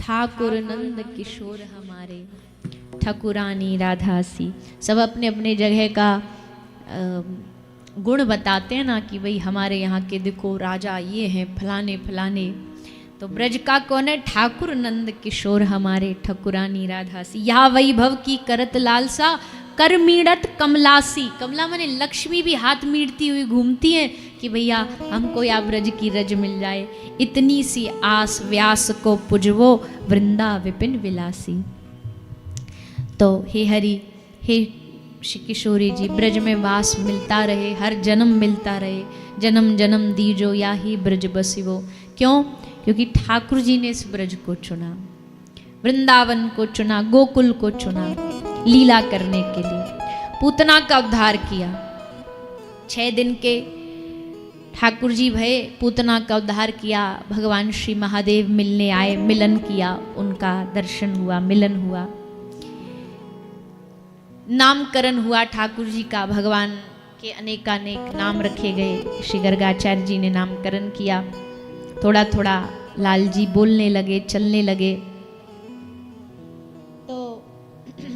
ठाकुर नंद किशोर हमारे, ठकुरानी राधासी। सब अपने अपने जगह का गुण बताते हैं ना कि भाई हमारे यहाँ के देखो राजा ये हैं फलाने फलाने। तो ब्रज का कौन है? ठाकुर नंद किशोर हमारे, ठकुरानी राधासी। यहाँ वैभव की करत लालसा, कर मीड़त कमलासी। कमला माने लक्ष्मी भी हाथ मीड़ती हुई घूमती है कि भैया हमको या ब्रज की रज मिल जाए। इतनी सी आस व्यास को पुजवो, वृंदा विपिन विलासी। तो हे हरि, हे श्री किशोरी जी, ब्रज में वास मिलता रहे, हर जन्म मिलता रहे, जन्म जन्म दीजो या ही ब्रज बसिवो। क्यों? क्योंकि ठाकुर जी ने इस ब्रज को चुना, वृंदावन को चुना, गोकुल को चुना लीला करने के लिए। पूतना का उद्धार किया। 6 दिन के ठाकुर जी भये, पूतना का उद्धार किया। भगवान श्री महादेव मिलने आए, मिलन किया, उनका दर्शन हुआ, मिलन हुआ, नामकरण हुआ ठाकुर जी का। भगवान के अनेकानेक नाम रखे गए। श्री गर्गाचार्य जी ने नामकरण किया। थोड़ा थोड़ा लाल जी बोलने लगे, चलने लगे। तो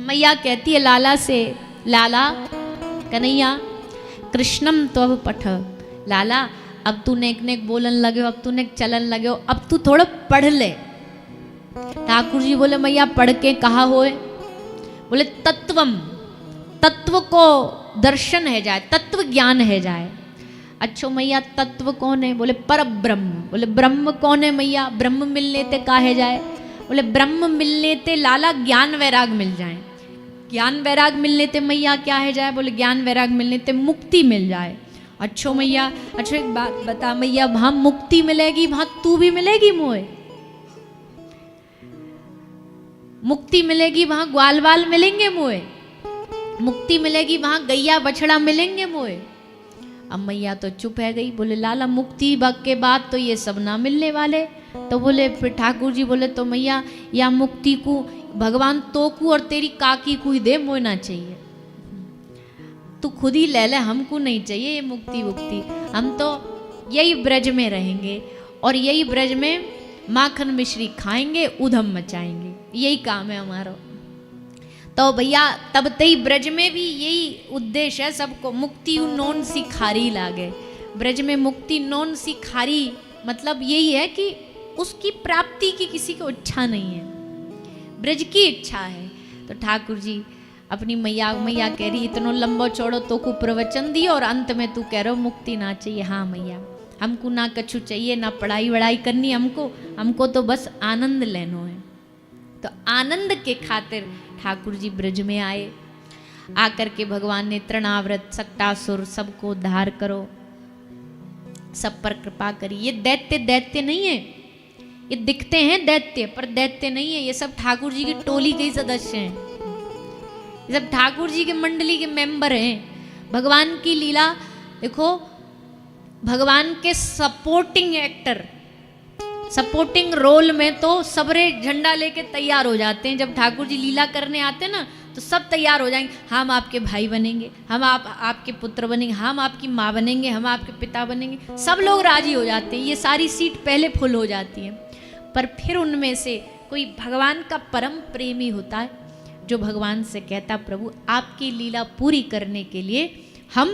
मैया कहती है लाला से, लाला कन्हैया कृष्णम त्वं पठ। लाला अब तू नेक नेक बोलन लगे हो, अब तू नेक चलन लगे हो, अब तू थोड़ा पढ़ ले। ठाकुर जी बोले मैया पढ़ के कहा होए? बोले तत्वम, तत्व को दर्शन है जाए, तत्व ज्ञान है जाए। अच्छो मैया तत्व कौन है? बोले पर ब्रह्म। बोले ब्रह्म कौन है मैया? ब्रह्म मिलने ते काहे जाए? बोले ब्रह्म मिलने ते लाला ज्ञान वैराग मिल जाए। ज्ञान वैराग मिलने ते मैया क्या है जाए? बोले ज्ञान वैराग मिलने ते मुक्ति मिल जाए। अच्छो मैया, अच्छो एक बात बता मैया, वहां मुक्ति मिलेगी, वहां तू भी मिलेगी मोए? मुक्ति मिलेगी वहां ग्वाल वाल मिलेंगे मोए? मुक्ति मिलेगी वहां गैया बछड़ा मिलेंगे मोए? अब मैया तो चुप है गई। बोले लाला मुक्ति के बाद तो ये सब ना मिलने वाले। तो बोले फिर ठाकुर जी बोले तो मैया या मुक्ति को भगवान तो को और तेरी काकी को ही दे, मोए ना चाहिए, तू खुद ही ले ले, हमको नहीं चाहिए ये मुक्ति वुक्ति। हम तो यही ब्रज में रहेंगे और यही ब्रज में माखन मिश्री खाएंगे, उधम मचाएंगे, यही काम है हमारा। तो भैया तब तई ब्रज में भी यही उद्देश्य है सबको, मुक्ति नोन सी खारी लागे। ब्रज में मुक्ति नोन सी खारी मतलब यही है कि उसकी प्राप्ति की किसी को इच्छा नहीं है, ब्रज की इच्छा है। तो ठाकुर जी अपनी मैया कह रही इतना लंबो चौड़ो तो को प्रवचन दियो और अंत में तू कह रहे हो मुक्ति ना चाहिए। हाँ मैया, हमको ना कछु चाहिए, ना पढ़ाई वढ़ाई करनी, हमको तो बस आनंद लेनो है। तो आनंद के खातिर ठाकुर जी ब्रज में आए। आकर के भगवान ने तृणाव्रत, सक्टासुर सबको उद्धार करो, सब पर कृपा करी। ये दैत्य नहीं है, ये दिखते हैं दैत्य पर दैत्य नहीं है। ये सब ठाकुर जी की टोली के सदस्य हैं, ये सब ठाकुर जी के मंडली के मेंबर हैं। भगवान की लीला देखो, भगवान के सपोर्टिंग एक्टर, सपोर्टिंग रोल में तो सबरे झंडा लेके तैयार हो जाते हैं। जब ठाकुर जी लीला करने आते हैं ना तो सब तैयार हो जाएंगे, हम आपके भाई बनेंगे, हम आपके पुत्र बनेंगे, हम आपकी माँ बनेंगे, हम आपके पिता बनेंगे। सब लोग राजी हो जाते हैं, ये सारी सीट पहले फुल हो जाती है। पर फिर उनमें से कोई भगवान का परम प्रेमी होता है जो भगवान से कहता प्रभु आपकी लीला पूरी करने के लिए हम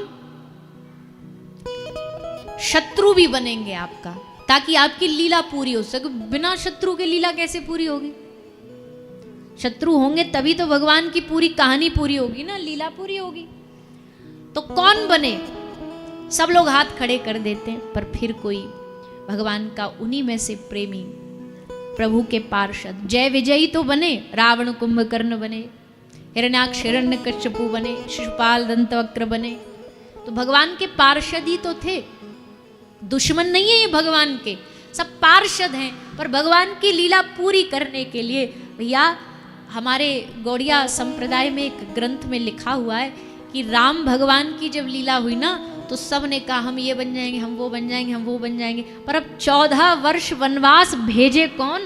शत्रु भी बनेंगे आपका, ताकि आपकी लीला पूरी हो सके। बिना शत्रु के लीला कैसे पूरी होगी? शत्रु होंगे तभी तो भगवान की पूरी कहानी पूरी होगी ना, लीला पूरी होगी। तो कौन बने? सब लोग हाथ खड़े कर देते हैं, पर फिर कोई भगवान का उन्हीं में से प्रेमी प्रभु के पार्षद जय विजयी तो बने, रावण कुंभकर्ण बने, हिरण्याक्ष हिरण्यकश्यपु बने, शिशुपाल दंतवक्र बने। तो भगवान के पार्षद ही तो थे, दुश्मन नहीं है ये भगवान के, सब पार्षद हैं। पर भगवान की लीला पूरी करने के लिए भैया हमारे गौड़िया संप्रदाय में एक ग्रंथ में लिखा हुआ है कि राम भगवान की जब लीला हुई ना तो सब ने कहा हम ये बन जाएंगे, हम वो बन जाएंगे, हम वो बन जाएंगे। पर अब 14 वर्ष वनवास भेजे कौन?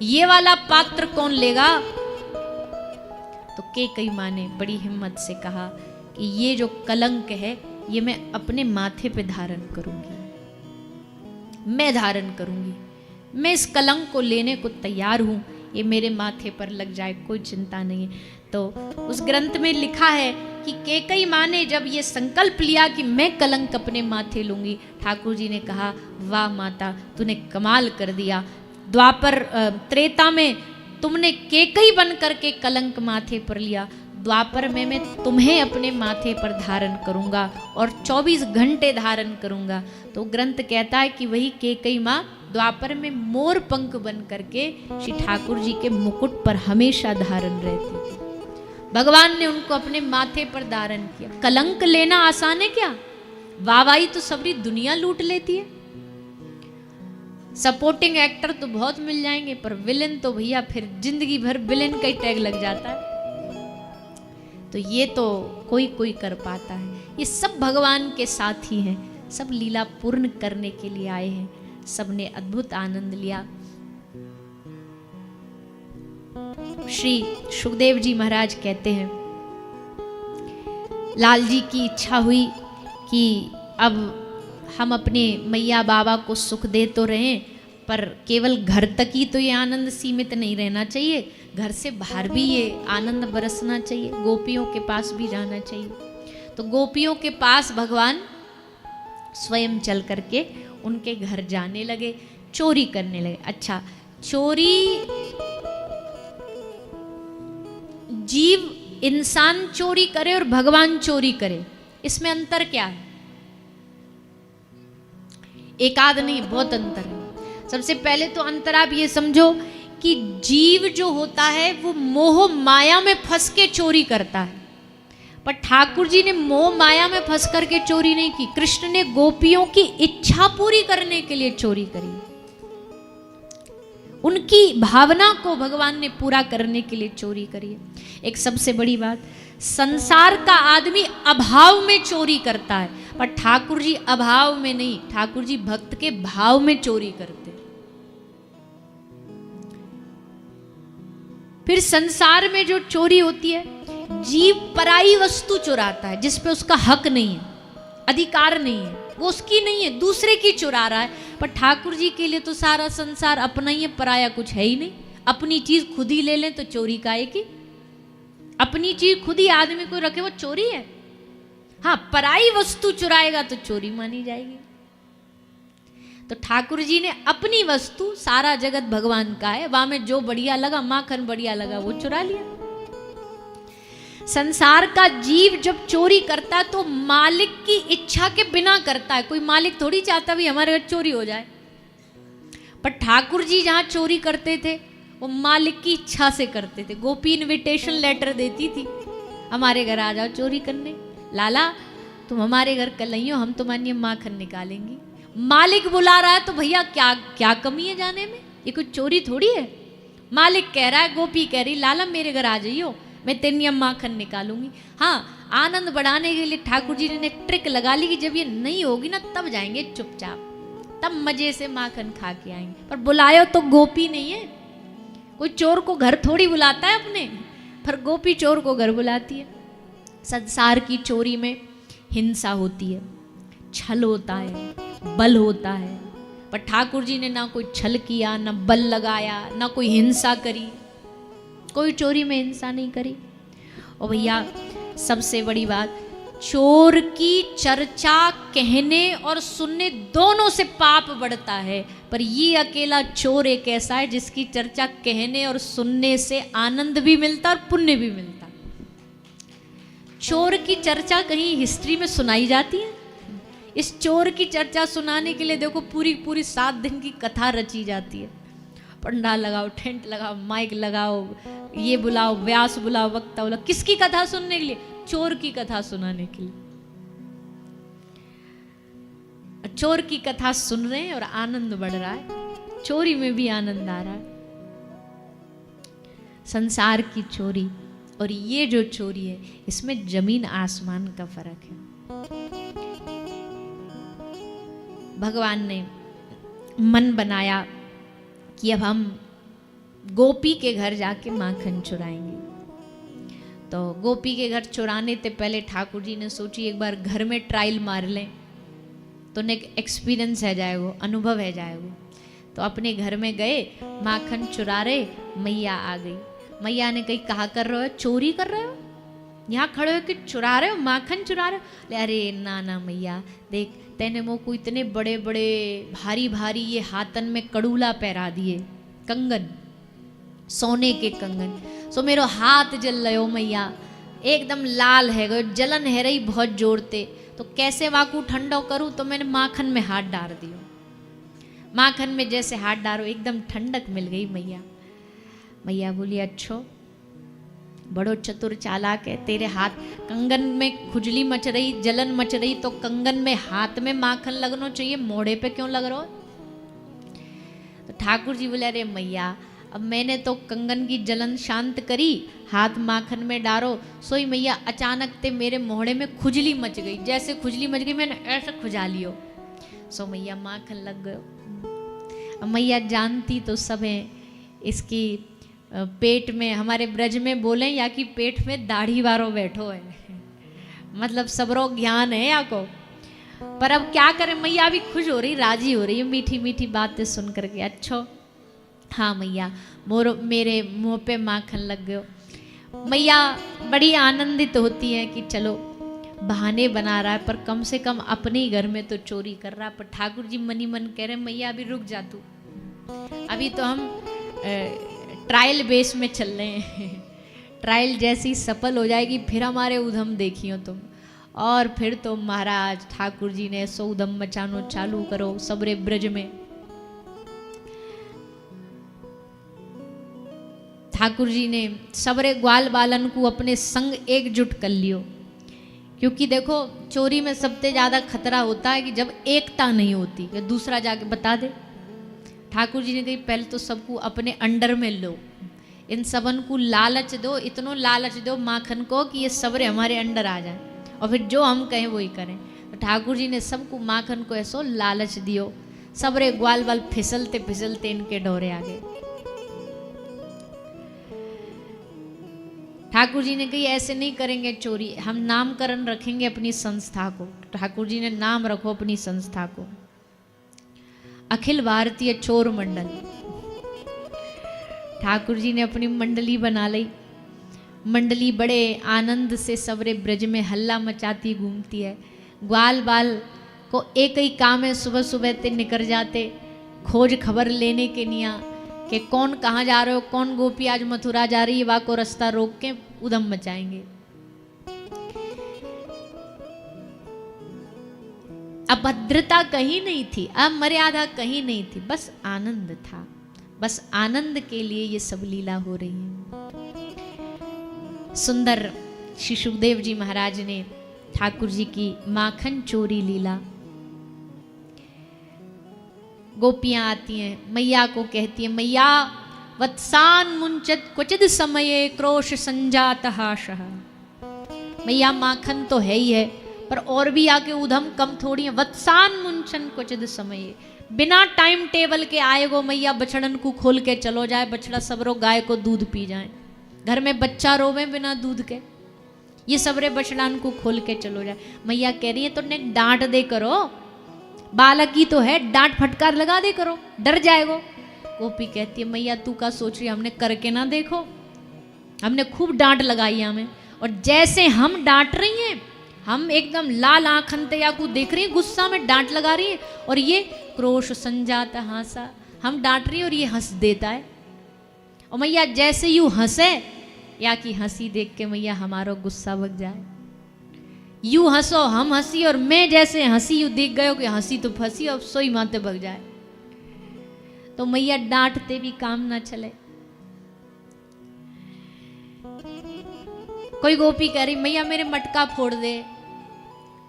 ये वाला पात्र कौन लेगा? तो कई माँ ने बड़ी हिम्मत से कहा कि ये जो कलंक है ये मैं अपने माथे पे धारण करूंगी, मैं धारण करूंगी। मैं इस कलंक को लेने को तैयार हूँ, ये मेरे माथे पर लग जाए कोई चिंता नहीं है। तो उस ग्रंथ में लिखा है कि कैकेयी माँ ने जब ये संकल्प लिया कि मैं कलंक अपने माथे लूंगी, ठाकुर जी ने कहा वाह माता, तूने कमाल कर दिया। द्वापर त्रेता में तुमने कैकेयी बन करके कलंक माथे पर लिया, द्वापर में मैं तुम्हें अपने माथे पर धारण करूंगा और 24 घंटे धारण करूंगा। तो ग्रंथ कहता है कि वही कैकेयी माँ द्वापर में मोर पंख बन करके श्री ठाकुर जी के मुकुट पर हमेशा धारण रहती थी। भगवान ने उनको अपने माथे पर धारण किया। कलंक लेना आसान है क्या? वाहवाही तो सबरी दुनिया लूट लेती है। सपोर्टिंग एक्टर तो बहुत मिल जाएंगे, पर विलेन तो भैया फिर जिंदगी भर विलेन का ही टैग लग जाता है। तो ये तो कोई कोई कर पाता है। ये सब भगवान के साथ ही हैं, सब लीला पूर्ण करने के लिए आए हैं। सबने अद्भुत आनंद लिया। श्री सुखदेव जी महाराज कहते हैं, लाल जी की इच्छा हुई कि अब हम अपने मैया बाबा को सुख दे तो रहे, पर केवल घर तक ही तो ये आनंद सीमित नहीं रहना चाहिए, घर से बाहर भी ये आनंद बरसना चाहिए, गोपियों के पास भी जाना चाहिए। तो गोपियों के पास भगवान स्वयं चल करके उनके घर जाने लगे, चोरी करने लगे। अच्छा, चोरी जीव इंसान चोरी करे और भगवान चोरी करे, इसमें अंतर क्या है? एक आध नहीं, बहुत अंतर है। सबसे पहले तो अंतर आप ये समझो कि जीव जो होता है वो मोह माया में फंस के चोरी करता है, पर ठाकुर जी ने मोह माया में फंस करके चोरी नहीं की। कृष्ण ने गोपियों की इच्छा पूरी करने के लिए चोरी करी, उनकी भावना को भगवान ने पूरा करने के लिए चोरी करी है। एक सबसे बड़ी बात, संसार का आदमी अभाव में चोरी करता है, पर ठाकुर जी अभाव में नहीं, ठाकुर जी भक्त के भाव में चोरी करते। फिर संसार में जो चोरी होती है, जीव पराई वस्तु चुराता है जिस पे उसका हक नहीं है, अधिकार नहीं है, वो उसकी नहीं है, दूसरे की चुरा रहा है। पर ठाकुर जी के लिए तो सारा संसार अपना ही है, पराया कुछ है ही नहीं। अपनी चीज खुद ही ले लें तो चोरी काहे की? अपनी चीज खुद ही आदमी को रखे वो चोरी है। हाँ, पराई वस्तु चुराएगा तो चोरी मानी जाएगी। तो ठाकुर जी ने अपनी वस्तु, सारा जगत भगवान का है, वहां में जो बढ़िया लगा, माखन बढ़िया लगा, वो चुरा लिया। संसार का जीव जब चोरी करता है तो मालिक की इच्छा के बिना करता है। कोई मालिक थोड़ी चाहता भी हमारे घर चोरी हो जाए। पर ठाकुर जी जहां चोरी करते थे वो मालिक की इच्छा से करते थे। गोपी इनविटेशन लेटर देती थी, हमारे घर आ जाओ चोरी करने, लाला तुम हमारे घर कल आइयो, हम तुम्हारे लिए माखन निकालेंगी। मालिक बुला रहा है तो भैया क्या क्या कमी है जाने में? ये कोई चोरी थोड़ी है। मालिक कह रहा है, गोपी कह रही लाला मेरे घर आ जाइयो, मैं तेरे लिए माखन निकालूंगी। हाँ, आनंद बढ़ाने के लिए ठाकुर जी ने एक ट्रिक लगा ली कि जब ये नहीं होगी ना तब जाएंगे चुपचाप, तब मजे से माखन खा के आएंगे। पर बुलायो तो गोपी नहीं है, कोई चोर को घर थोड़ी बुलाता है अपने, पर गोपी चोर को घर बुलाती है। संसार की चोरी में हिंसा होती है, छल होता है, बल होता है, पर ठाकुर जी ने ना कोई छल किया, ना बल लगाया, ना कोई हिंसा करी, कोई चोरी में हिंसा नहीं करी। और भैया सबसे बड़ी बात, चोर की चर्चा कहने और सुनने दोनों से पाप बढ़ता है, पर ये अकेला चोर एक ऐसा है जिसकी चर्चा कहने और सुनने से आनंद भी मिलता और पुण्य भी मिलता। चोर की चर्चा कहीं हिस्ट्री में सुनाई जाती है? इस चोर की चर्चा सुनाने के लिए देखो पूरी पूरी 7 दिन की कथा रची जाती है। पंडाल लगाओ, टेंट लगाओ, माइक लगाओ, ये बुलाओ, व्यास बुलाओ, वक्ता बुलाओ, किसकी कथा सुनने के लिए? चोर की कथा सुनाने के लिए। चोर की कथा सुन रहे हैं और आनंद बढ़ रहा है, चोरी में भी आनंद आ रहा है। संसार की चोरी और ये जो चोरी है, इसमें जमीन आसमान का फर्क है। भगवान ने मन बनाया कि अब हम गोपी के घर जाके माखन चुराएंगे। तो गोपी के घर चुराने से पहले ठाकुर जी ने सोची एक बार घर में ट्रायल मार लें, तो एक एक्सपीरियंस है जाएगा, अनुभव है जाएगा। तो अपने घर में गए, माखन चुरा रहे, मैया आ गई। मैया ने कही कहा कर रहे हो, चोरी कर रहे हो, यहाँ खड़े हो कि चुरा रहे हो, माखन चुरा रहे हो। अरे ना ना मैया, देख तेने मो को इतने बड़े बड़े भारी भारी ये हाथन में कड़ूला पहरा दिए, कंगन, सोने के कंगन, सो मेरो हाथ जल रहे हो मैया, एकदम लाल है गो, जलन है रही बहुत जोरते, तो कैसे वाकू ठंडो करूँ, तो मैंने माखन में हाथ डाल दियो। माखन में जैसे हाथ डालो एकदम ठंडक मिल गई मैया। मैया बोली अच्छो, बड़ो चतुर चालाक है, तेरे हाथ कंगन में खुजली मच रही, जलन मच रही, तो कंगन में हाथ में माखन लगना चाहिए, मोड़े पे क्यों लग रहा हो। तो ठाकुर जी बोले अरे मैया, अब मैंने तो कंगन की जलन शांत करी, हाथ माखन में डालो, सोई मैया अचानक ते मेरे मोहड़े में खुजली मच गई, जैसे खुजली मच गई मैंने ऐसे खुजा लियो, सो मैया माखन लग गयो। अब मैया जानती तो सब है, इसकी पेट में, हमारे ब्रज में बोले या कि पेट में दाढ़ी वारो बैठो है, मतलब सबरो ज्ञान है या को। पर अब क्या करें, मैया अभी खुश हो रही, राजी हो रही है, मीठी मीठी बातें सुन करके। अच्छो हाँ मैया, मेरे मुंह पे माखन लग गयो। मैया बड़ी आनंदित होती है कि चलो बहाने बना रहा है, पर कम से कम अपने ही घर में तो चोरी कर रहा। पर ठाकुर जी मनी मन कह रहे मैया अभी रुक जा तू, अभी तो हम ट्रायल बेस में चल रहे हैं, ट्रायल जैसी सफल हो जाएगी फिर हमारे उधम देखियो तुम, और फिर तो महाराज ठाकुर जी ने सो उधम मचानो चालू करो सबरे ब्रज में। ठाकुर जी ने सबरे ग्वाल बालन को अपने संग एकजुट कर लियो, क्योंकि देखो चोरी में सबसे ज़्यादा खतरा होता है कि जब एकता नहीं होती, कि दूसरा जाके बता दे। ठाकुर जी ने कही पहले तो सबको अपने अंडर में लो, इन सबन को लालच दो, इतनो लालच दो माखन को कि ये सबरे हमारे अंडर आ जाए, और फिर जो हम कहें वही करें। तो ठाकुर जी ने सबको माखन को ऐसो लालच दियो, सबरे ग्वाल बाल फिसलते फिसलते इनके डोरे आ गए। ठाकुर जी ने कही ऐसे नहीं करेंगे चोरी, हम नामकरण रखेंगे अपनी संस्था को। ठाकुर जी ने नाम रखो अपनी संस्था को, अखिल भारतीय चोर मंडल। ठाकुर जी ने अपनी मंडली बना ली। मंडली बड़े आनंद से सबरे ब्रज में हल्ला मचाती घूमती है। ग्वाल बाल को एक ही काम है, सुबह सुबह ते निकल जाते खोज खबर लेने के निया कि कौन कहाँ जा रहे हो, कौन गोपी आज मथुरा जा रही है, वा को रास्ता रोक के उधम मचाएंगे। अभद्रता कहीं नहीं थी, अमर्यादा कहीं नहीं थी, बस आनंद था, बस आनंद के लिए ये सब लीला हो रही है। सुंदर श्री सुखदेव जी महाराज ने ठाकुर जी की माखन चोरी लीला, गोपियां आती हैं, मैया को कहती है मैया वत्सान मुंचत क्वचिद समये क्रोश संजात हाशः। मैया माखन तो है ही है, पर और भी आके उधम कम थोड़ी है। वत्सान मुंचन क्वचिद समये, बिना टाइम टेबल के आएगो मैया बछड़न को खोल के चलो जाए, बछड़ा सबरो गाय को दूध पी जाए, घर में बच्चा रोवे बिना दूध के, ये सबरे बछड़ान को खोल के चलो जाए। मैया कह रही है तो ने डांट दे करो, बालक ही तो है, डांट फटकार लगा दे करो, डर जाएगो। गोपी कहती है मैया तू का सोच रही, हमने करके ना देखो, हमने खूब डांट लगाई हमें, और जैसे हम डांट रही हैं, हम एकदम लाल आंखन तया को देख रही है, गुस्सा में डांट लगा रही है, और ये क्रोश संजात हासा, हम डांट रही है और ये हंस देता है। और मैया जैसे यूं हंसे या कि हंसी देख के मैया हमारा गुस्सा भग जाए, यूं हंसो हम हंसी, और मैं जैसे हंसी यूं देख गयो कि हंसी तो फंसी और सोई माते भग जाए, तो मैया डांटते भी काम ना चले। कोई गोपी कह रही मैया मेरे मटका फोड़ दे।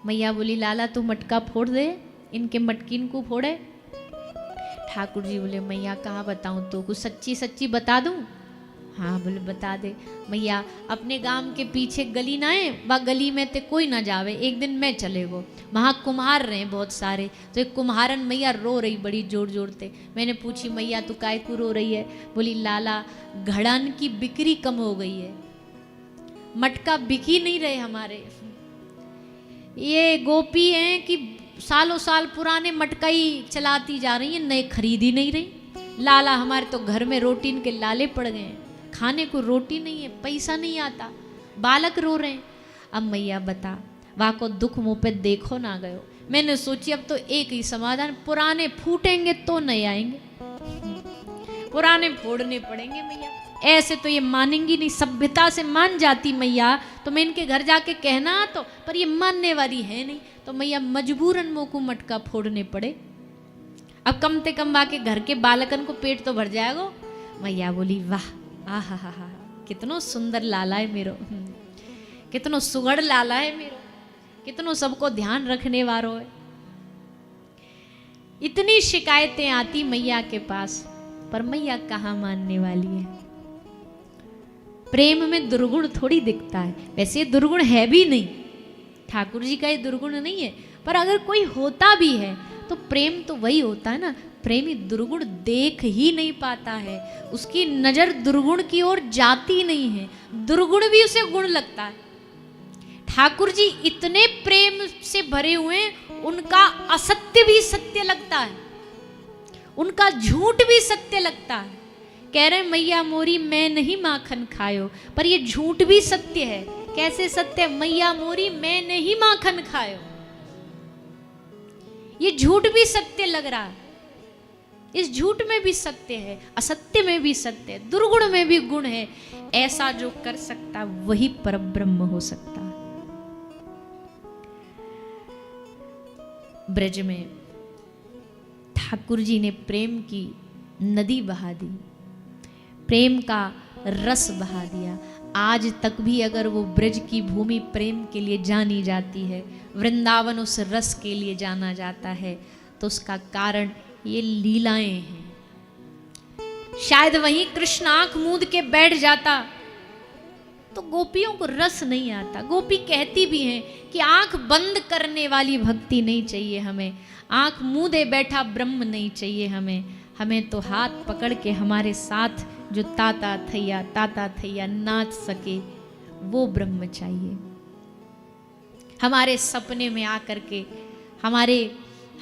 मैया बोली लाला तू मटका फोड़ दे, इनके मटकिन को फोड़े। ठाकुर जी बोले मैया कहाँ बताऊं, तो कुछ सच्ची सच्ची बता दूं। हाँ बोले बता दे। मैया अपने गांव के पीछे गली ना है, वह गली में ते कोई ना जावे, एक दिन मैं चले गो, वहाँ कुम्हार रहे बहुत सारे, तो एक कुम्हारन मैया रो रही बड़ी जोर जोर से। मैंने पूछी मैया तू काय को रो रही है? बोली लाला घड़न की बिक्री कम हो गई है, मटका बिक ही नहीं रहे हमारे। ये गोपी हैं कि सालों साल पुराने मटकाई चलाती जा रही हैं, नए खरीद ही नहीं रही। लाला हमारे तो घर में रोटी के लाले पड़ गए हैं, खाने को रोटी नहीं है, पैसा नहीं आता, बालक रो रहे हैं। अब मैया बता, वहाँ को दुख मुँह पे देखो ना गयो। मैंने सोची अब तो एक ही समाधान, पुराने फूटेंगे तो नए आएंगे, पुराने फोड़ने पड़ेंगे मैया। ऐसे तो ये मानेंगी नहीं, सभ्यता से मान जाती मैया तो मैं इनके घर जाके कहना तो, पर ये मानने वाली है नहीं, तो मैया मजबूरन मोकू मटका फोड़ने पड़े। अब कम से कम बाके घर के बालकन को पेट तो भर जाएगा। मैया बोली वाह, आहा हा हा, कितनो सुंदर लाला है मेरो, कितनो सुगड़ लाला है मेरो, कितनो सबको ध्यान रखने वालो है। इतनी शिकायतें आती मैया के पास, पर मैया कहाँ मानने वाली है। प्रेम में दुर्गुण थोड़ी दिखता है, वैसे ये दुर्गुण है भी नहीं, ठाकुर जी का ये दुर्गुण नहीं है, पर अगर कोई होता भी है तो प्रेम तो वही होता है ना। प्रेमी दुर्गुण देख ही नहीं पाता है, उसकी नजर दुर्गुण की ओर जाती नहीं है, दुर्गुण भी उसे गुण लगता है। ठाकुर जी इतने प्रेम से भरे हुए, उनका असत्य भी सत्य लगता है, उनका झूठ भी सत्य लगता है। कह रहे मैया मोरी मैं नहीं माखन खायो, पर ये झूठ भी सत्य है। कैसे सत्य? मैया मोरी मैं नहीं माखन खायो, ये झूठ भी सत्य लग रहा है। इस झूठ में भी सत्य है, असत्य में भी सत्य है, दुर्गुण में भी गुण है। ऐसा जो कर सकता वही परब्रह्म हो सकता है। ब्रज में ठाकुर जी ने प्रेम की नदी बहा दी, प्रेम का रस बहा दिया। आज तक भी अगर वो ब्रज की भूमि प्रेम के लिए जानी जाती है, वृंदावन उस रस के लिए जाना जाता है, तो उसका कारण ये लीलाएं हैं। शायद वहीं कृष्ण आंख मूंद के बैठ जाता तो गोपियों को रस नहीं आता। गोपी कहती भी हैं कि आंख बंद करने वाली भक्ति नहीं चाहिए हमें, आंख मूंदे बैठा ब्रह्म नहीं चाहिए हमें, हमें तो हाथ पकड़ के हमारे साथ जो ताता थैया नाच सके वो ब्रह्म चाहिए। हमारे सपने में आकर के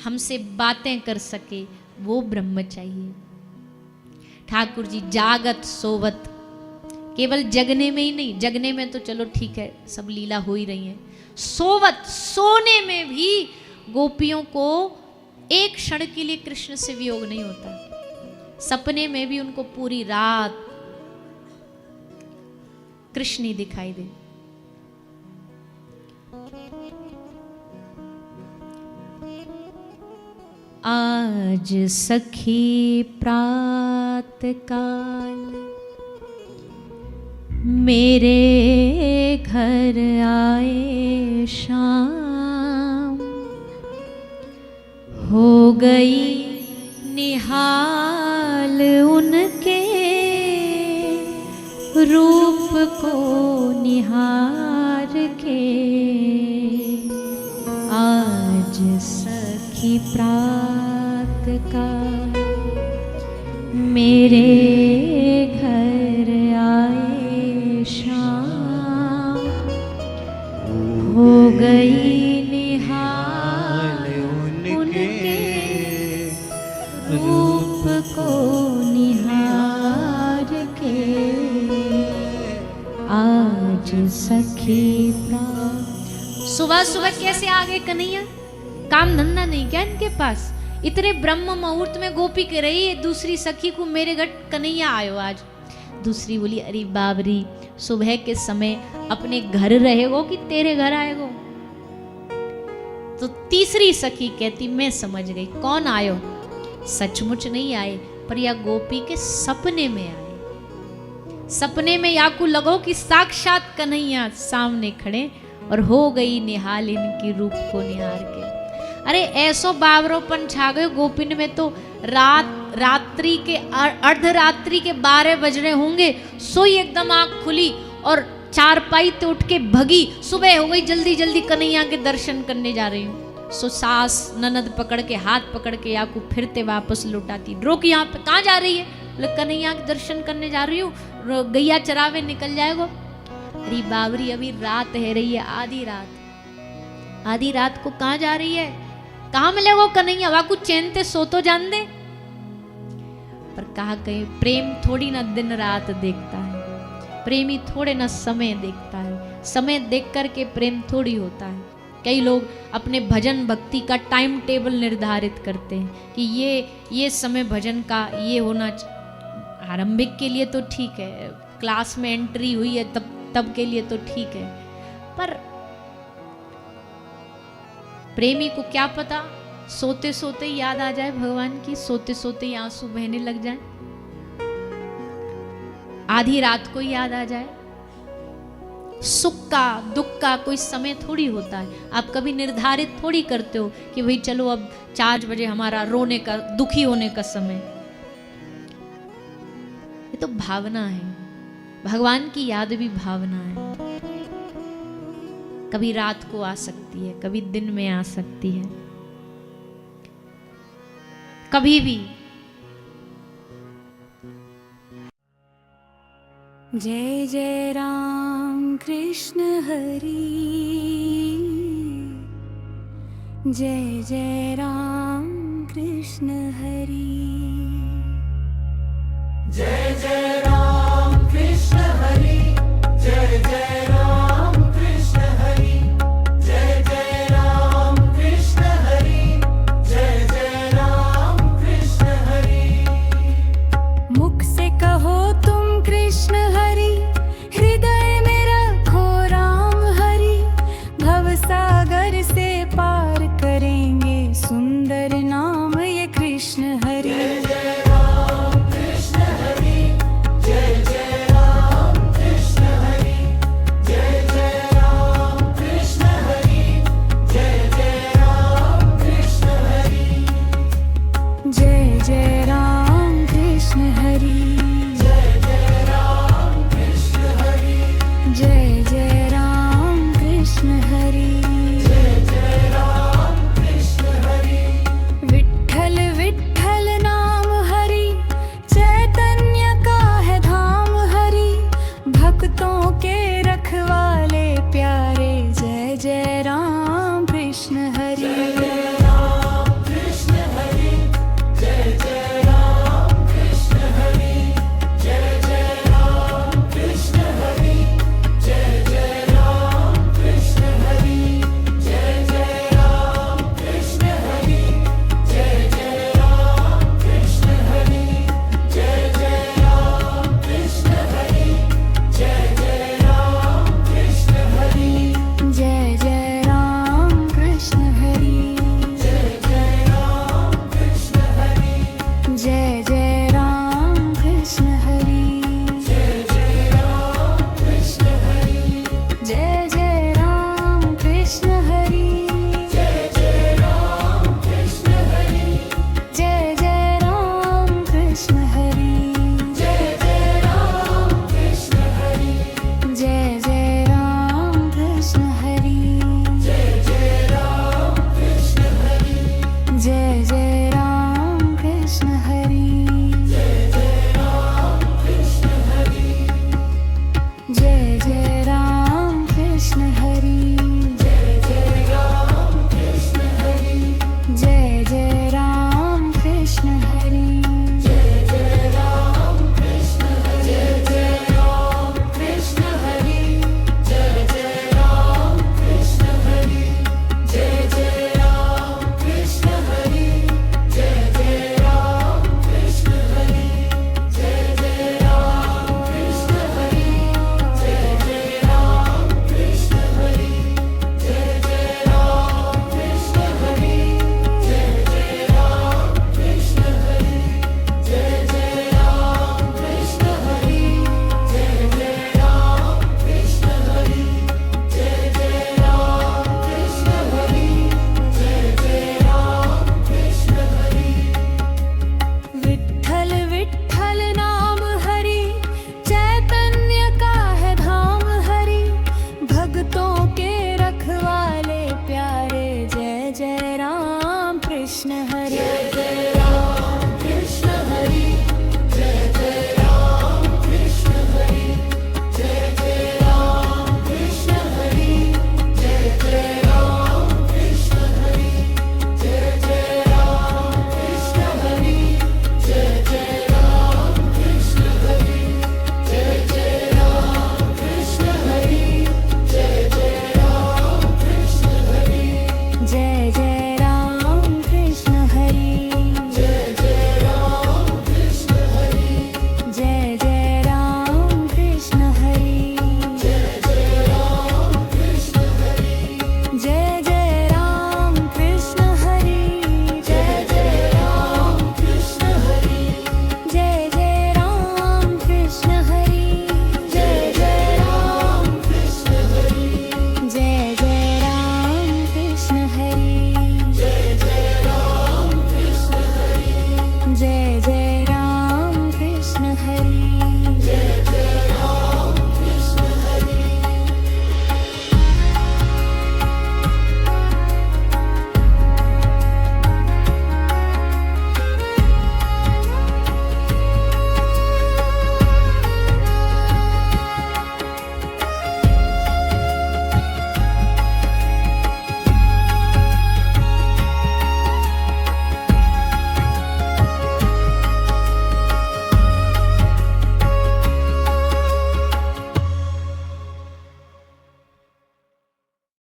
हमसे बातें कर सके वो ब्रह्म चाहिए। ठाकुर जी जागत सोवत, केवल जगने में ही नहीं, जगने में तो चलो ठीक है सब लीला हो ही रही है, सोवत सोने में भी गोपियों को एक क्षण के लिए कृष्ण से वियोग नहीं होता। सपने में भी उनको पूरी रात कृष्ण ही दिखाई दे। आज सखी प्रात काल मेरे घर आए शाम, हो गई निहाल उनके रूप को निहार के। आज सखी प्रात का मेरे घर आए शाम, हो गई निहाल उनके रूप को निहार के। आज सखी प्रात। सुबह सुबह कैसे आ गए कन्हैया? काम धंधा नहीं क्या इनके पास? इतने ब्रह्म मुहूर्त में गोपी कह रही है दूसरी सखी को मेरे घर कन्हैया आयो आज। दूसरी बोली अरे बाबरी, सुबह के समय अपने घर रहेगो कि तेरे घर आएगो? तो तीसरी सखी कहती मैं समझ गई कौन आयो। सचमुच नहीं आए, पर या गोपी के सपने में आए। सपने में याकू लगो कि साक्षात कन्हैया सामने खड़े और हो गई निहाल इनकी रूप को निहार के। अरे ऐसो बावरोपन छा गयो गोपिन में तो रात्रि के अर्धरात्रि के 12 बज रहे होंगे, सोई एकदम आंख खुली और चारपाई ते उठ के भगी। सुबह हो गई, जल्दी जल्दी कन्हैया के दर्शन करने जा रही हूँ। सो सास ननद पकड़ के हाथ पकड़ के याकू फिरते वापस लौटाती। रोक यहाँ पे कहाँ जा रही है? बोले कन्हैया के दर्शन करने जा रही हूँ, गैया चरावे निकल जाएगो। अरे बाबरी अभी रात है रही है, आधी रात को कहाँ जा रही है? कहाँ मिलेगा कन्हैया, वा कुछ चैन ते सो तो जान दे। पर कहा कहे प्रेम थोड़ी ना दिन रात देखता है, प्रेमी थोड़े ना समय देखता है, समय देख कर के प्रेम थोड़ी होता है। कई लोग अपने भजन भक्ति का टाइम टेबल निर्धारित करते हैं कि ये समय भजन का ये होना, आरंभिक के लिए तो ठीक है, क्लास में एंट्री हुई है तब के लिए तो ठीक है, पर प्रेमी को क्या पता सोते सोते याद आ जाए भगवान की, सोते सोते ही आंसू बहने लग जाए, आधी रात को याद आ जाए। सुख का दुख का कोई समय थोड़ी होता है। आप कभी निर्धारित थोड़ी करते हो कि भाई चलो अब 4 बजे हमारा रोने का, दुखी होने का समय। ये तो भावना है, भगवान की याद भी भावना है। कभी रात को आ सकती है, कभी दिन में आ सकती है, कभी भी। जय जय राम कृष्ण हरि, जय जय राम कृष्ण हरि, जय जय राम कृष्ण हरि, जय जय राम कृष्ण हरि, जय जय राम कृष्ण हरि, जय जय राम कृष्ण हरि। मुख से कहो तुम कृष्ण हरि,